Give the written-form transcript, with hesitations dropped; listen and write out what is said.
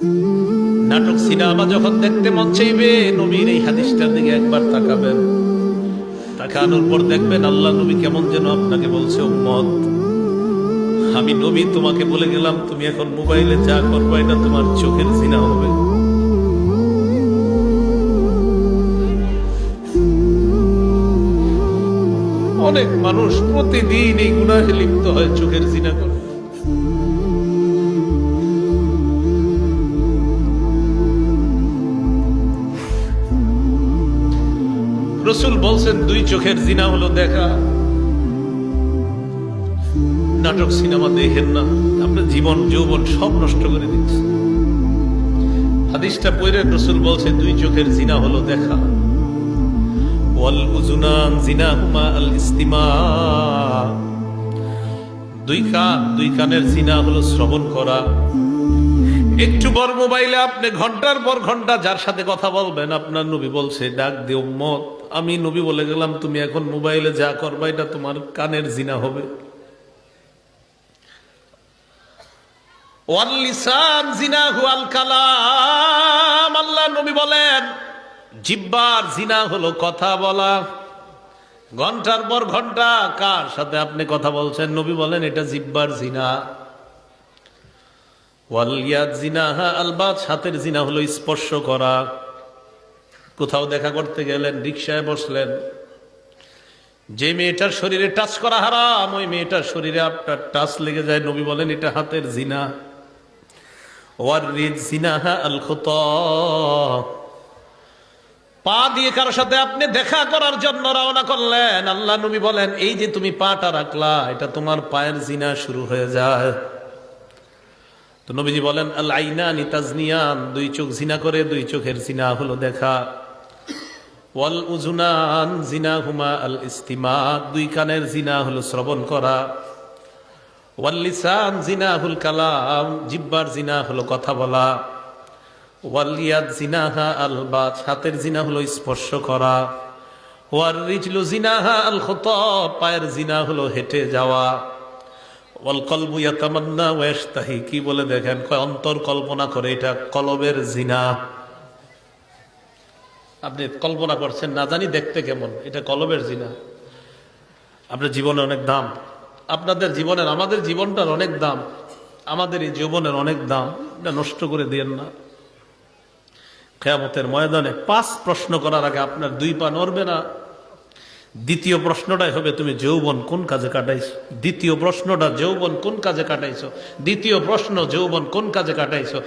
নাটক সিনেমা যখন দেখতে মন চাইবে, নবীর এই হাদিসটার দিকে একবার তাকাবেন। তাকানোর পর দেখবেন আল্লাহ নবী কেমন যেন আপনাকে বলছে, উম্মত, আমি নবী তোমাকে বলে গেলাম, তুমি এখন মোবাইলে যা করবে এটা তোমার চোখের জিনা হবে। অনেক মানুষ প্রতিদিন এই গুনাহে লিপ্ত হয়, চোখের জিনা করে। রাসূল বলছেন, দুই চোখের জিনা হলো দেখা। নাটক সিনেমা দেখেন না, আপনার জীবন যৌবন সব নষ্ট করে দিচ্ছে। হাদিসটা পড়ে রাসূল বলছে, দুই চোখের জিনা হলো দেখা। ওয়াল উযুনান জিনাহুমা আল ইস্তিমা, দুই কানের জিনা হলো শ্রবণ করা। একটু বড় মোবাইলে আপনি ঘন্টার পর ঘন্টা যার সাথে কথা বলবেন, আপনার নবী বলছে, ডাক দে উম্মত, আমি নবী বলে গেলাম, তুমি এখন মোবাইলে যা করবা এটা তোমার কানের জিনা হবে। ওয়াল লিসান জিনাহু আল কালাম, আল্লাহ নবী বলেন, জিহ্বার জিনা হলো কথা বলা। ঘন্টার পর ঘন্টা কার সাথে আপনি কথা বলছেন, নবী বলেন এটা জিহ্বার জিনা। ওয়াল ইয়াদ জিনাহা আল বাত, হাতের জিনা হলো স্পর্শ করা। কোথাও দেখা করতে গেলেন, রিকশায় বসলেন, যে মেয়েটার শরীরে টাচ করা হারাম, ওই মেয়েটার শরীরে আপনার টাচ লেগে যায়, নবী বলেন এটা হাতের জিনা। ওয়ার রিজ জিনাহা আল খুতা, পা দিয়ে কারোর সাথে আপনি দেখা করার জন্য রওনা করলেন, আল্লাহ নবী বলেন এই যে তুমি পাটা রাখলা, এটা তোমার পায়ের জিনা শুরু হয়ে যায়। তো নবীজি বলেন, আল আইনানি তাজনিয়ান, দুই চোখ জিনা করে, দুই চোখের জিনা হলো দেখা। ওয়াল উযুনান জিনাহুমা আল ইস্তিমা, দুই কানের জিনা হলো শ্রবণ করা। ওয়াল লিসান জিনাহুল কালাম, জিহ্বার জিনা হলো কথা বলা। ওয়াল ইয়াদ জিনাহা আল বাত, হাতের জিনা হলো স্পর্শ করা। ওয়ার রিজলু জিনাহা আল খুতা, পায়ের জিনা হলো হেঁটে যাওয়া। ওয়াল কলবু ইয়াতামান্না ওয়া ইয়াশতাহি, কি বলে দেখেন, কয় অন্তর কল্পনা করে, এটা কলবের জিনা। আপনি কল্পনা করছেন, না জানি দেখতে কেমন, এটা কলবের জিনা। আপনার জীবনে অনেক দাম, আপনাদের জীবনের, আমাদের জীবনটার অনেক দাম, আমাদের এই জীবনের অনেক দাম, এটা নষ্ট করে দিয়েন না। কিয়ামতের ময়দানে 5 প্রশ্ন করার আগে আপনার 2 পা নড়বে না। দ্বিতীয় প্রশ্নটাই হবে, তুমি যৌবন কোন কাজে কাটাইছো। দ্বিতীয় প্রশ্নটা, যৌবন কোন কাজে কাটাইছো। দ্বিতীয় প্রশ্ন, যৌবন কোন কাজে কাটাইছো।